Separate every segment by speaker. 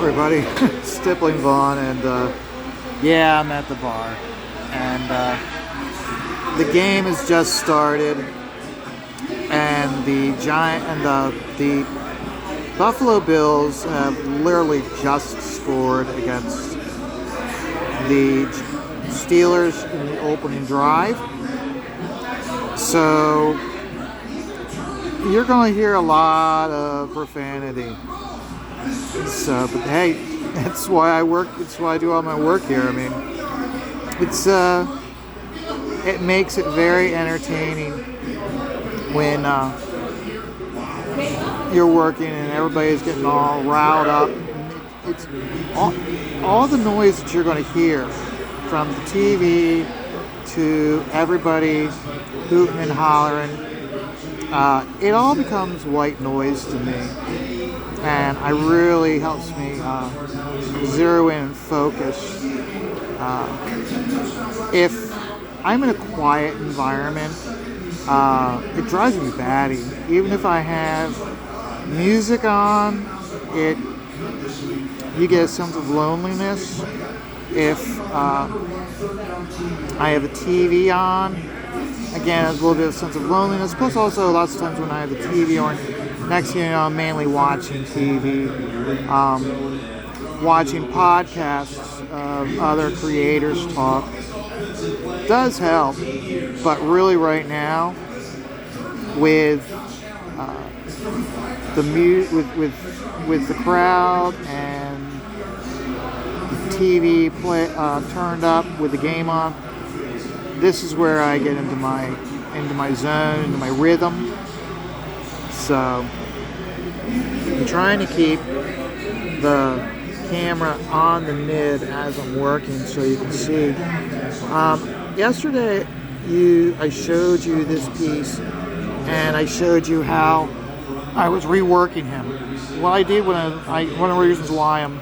Speaker 1: everybody. Stippling Vaughn, and yeah, I'm at the bar, and the game has just started, and the Buffalo Bills have literally just scored against the Steelers in the opening drive. So you're going to hear a lot of profanity. So, but hey, that's why I work. It's why I do all my work here. I mean, it makes it very entertaining when you're working and everybody's getting all riled up. It's all the noise that you're going to hear, from the TV to everybody hooting and hollering. It all becomes white noise to me, and it really helps me zero in and focus. If I'm in a quiet environment, it drives me batty. Even if I have music on, you get a sense of loneliness. If I have a TV on, again, there's a little bit of sense of loneliness. Plus, also, lots of times when I have the TV on, next thing you know, I'm mainly watching TV, watching podcasts of other creators talk. Does help, but really, right now, with with the crowd and the TV turned up with the game on, this is where I get into my zone, into my rhythm. So I'm trying to keep the camera on the mid as I'm working so you can see. Yesterday I showed you this piece, and I showed you how I was reworking him. What I did one of the reasons why I'm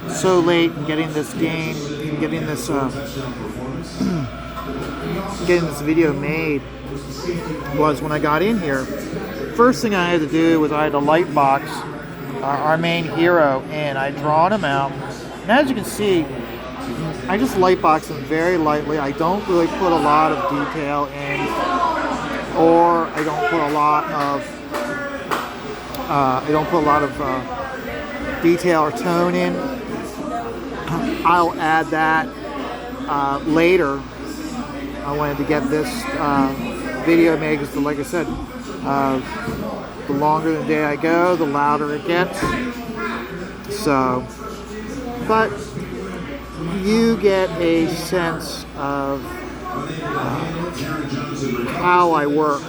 Speaker 1: so late in getting this game, in getting this video made, was when I got in here. First thing I had to do was I had to light box our main hero in. I'd drawn him out, and as you can see, I just light box him very lightly. I don't really put a lot of detail in, or I don't put a lot of detail or tone in. I'll add that later. I wanted to get this video made because, like I said, the longer the day I go, the louder it gets. So, but you get a sense of how I work,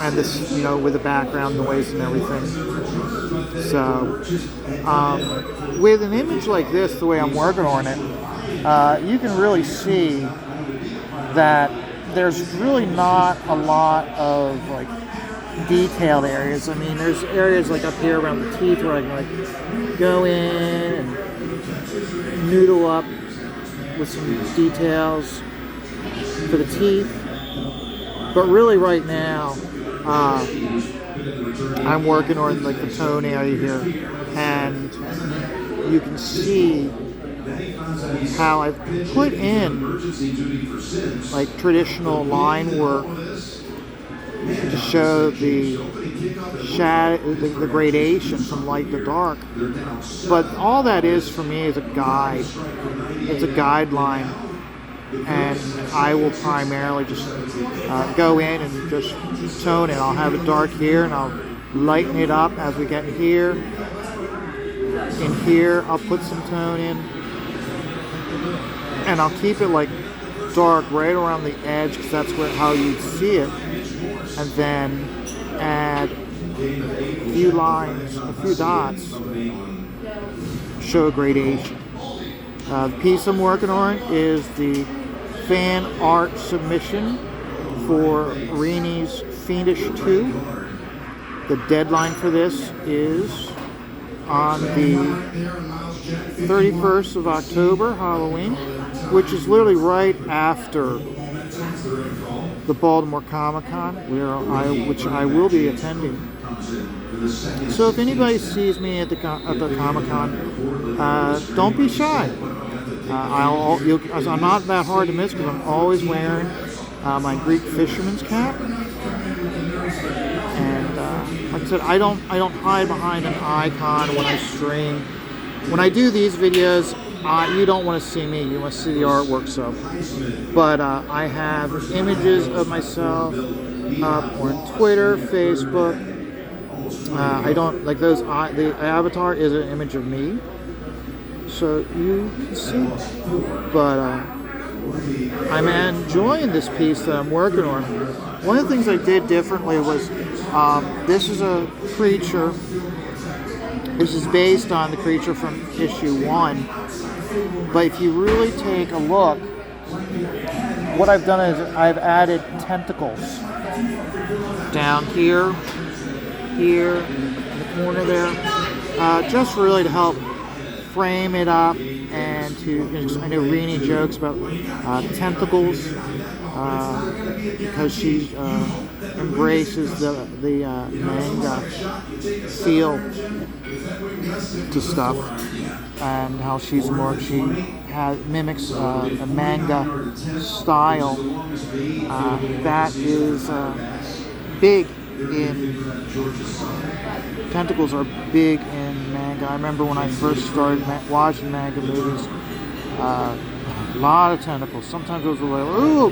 Speaker 1: and this, with the background noise and everything. So, with an image like this, the way I'm working on it, you can really see that there's really not a lot of detailed areas. I mean, there's areas up here around the teeth where I can go in and noodle up with some details for the teeth. But really, right now, I'm working on the toenail here, and you can see how I've put in traditional line work to show the shadow, the gradation from light to dark. But all that is for me is a guide. It's a guideline, and I will primarily just go in and just tone it. I'll have it dark here, and I'll lighten it up as we get here. In here, I'll put some tone in, and I'll keep it dark right around the edge, because that's how you'd see it, and then add a few lines, a few dots, show gradation. The piece I'm working on is the fan art submission for Rini's Fiendish 2. The deadline for this is on the 31st of October, Halloween, which is literally right after the Baltimore Comic-Con, which I will be attending. So if anybody sees me at the Comic-Con, don't be shy. I'm not that hard to miss because I'm always wearing my Greek fisherman's cap. And like I said, I don't hide behind an icon when I stream. When I do these videos, you don't want to see me. You want to see the artwork. But I have images of myself up on Twitter, Facebook. I don't like those. The avatar is an image of me, so you can see. But I'm enjoying this piece that I'm working on. One of the things I did differently was this is a creature. This is based on the creature from issue 1. But if you really take a look, what I've done is I've added tentacles down here, in the corner there, just really to help frame it up and to, I know Rini jokes about tentacles because she embraces the manga feel to stuff, and how she mimics a manga style that is big in tentacles are big in manga. I remember when I first started watching manga movies, a lot of tentacles. Sometimes those were like, oh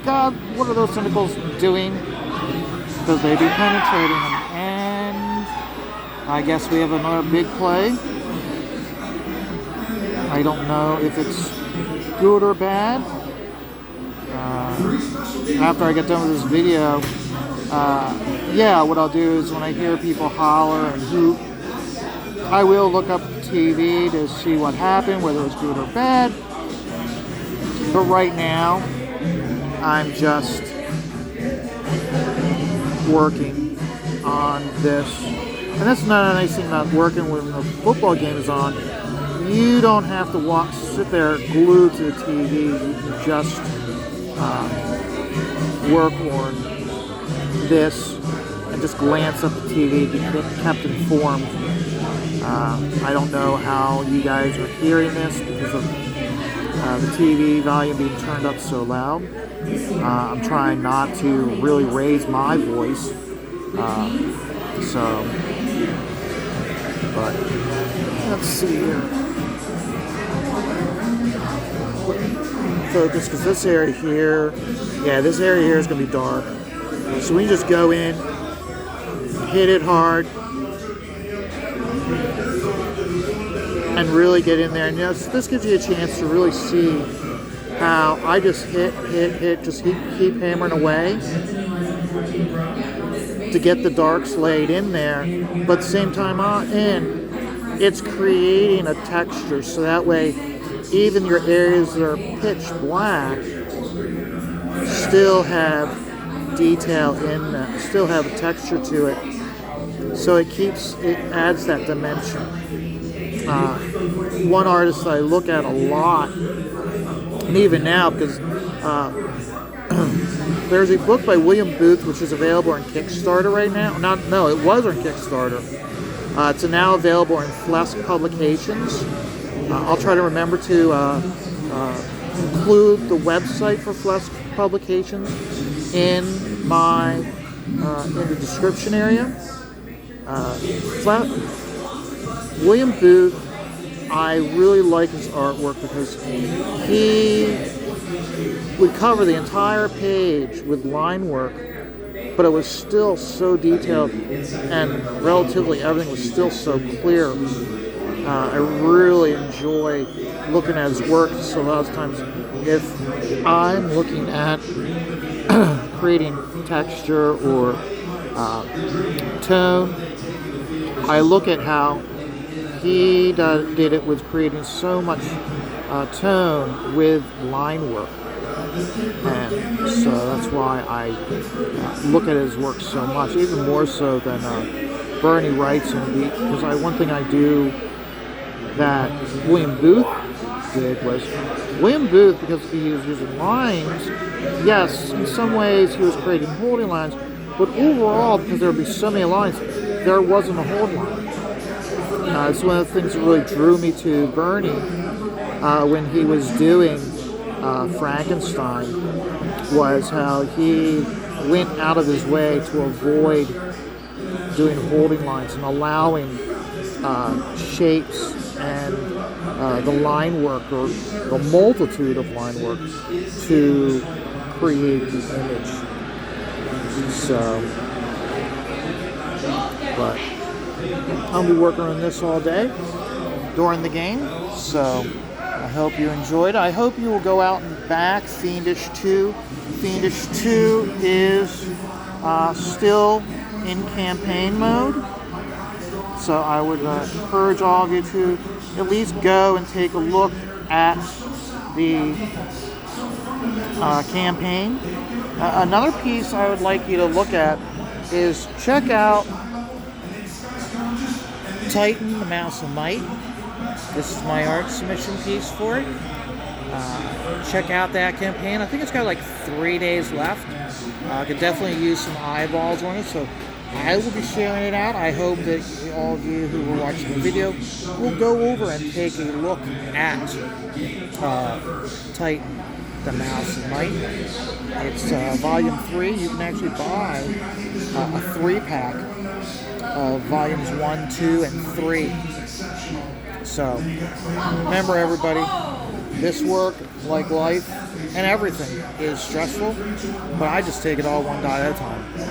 Speaker 1: God, what are those tentacles doing? Because they'd be penetrating them. And I guess we have another big play. I don't know if it's good or bad. After I get done with this video, what I'll do is when I hear people holler and hoot, I will look up the TV to see what happened, whether it's good or bad. But right now, I'm just working on this. And that's not a nice thing about working when the football game is on. You don't have to sit there glued to the TV. You can just work on this and just glance up the TV to get kept informed. I don't know how you guys are hearing this because of the TV volume being turned up so loud. I'm trying not to really raise my voice. But let's see here. Focus, because this area here, this area here is going to be dark. So we just go in, hit it hard, and really get in there. And this gives you a chance to really see how I just hit, just keep hammering away to get the darks laid in there. But at the same time it's creating a texture, so that way even your areas that are pitch black still have detail in them, still have a texture to it. So it adds that dimension. One artist that I look at a lot, and even now, because there's a book by William Booth which is available on Kickstarter right now. It was on Kickstarter. It's now available in Flesk Publications. I'll try to remember to include the website for Flesk Publications in the description area. William Booth, I really like his artwork because he would cover the entire page with line work, but it was still so detailed and relatively everything was still so clear. I really enjoy looking at his work. So a lot of times if I'm looking at creating texture or tone, I look at how he did it with creating so much tone with line work. And so that's why I look at his work so much, even more so than Bernie Wright's. Because one thing I do that William Booth did was, William Booth, because he was using lines, yes, in some ways he was creating holding lines, But overall, because there would be so many lines, there wasn't a hold line. It's one of the things that really drew me to Bernie when he was doing Frankenstein, was how he went out of his way to avoid doing holding lines and allowing shapes and the line work, or the multitude of line work, to create the image. So, but I'll be working on this all day during the game, so I hope you enjoyed. I hope you will go out and back Fiendish 2. Fiendish 2 is still in campaign mode, so I would encourage all of you to at least go and take a look at the campaign. Another piece I would like you to look at is check out Titan, the Mouse of Might. This is my art submission piece for it. Check out that campaign. I think it's got like 3 days left. I could definitely use some eyeballs on it, so I will be sharing it out. I hope that all of you who are watching the video will go over and take a look at Titan, the Mouse of Might. It's volume 3. You can actually buy a 3-pack of volumes 1, 2, and 3. So remember, everybody, this work, like life and everything, is stressful, but I just take it all one die at a time.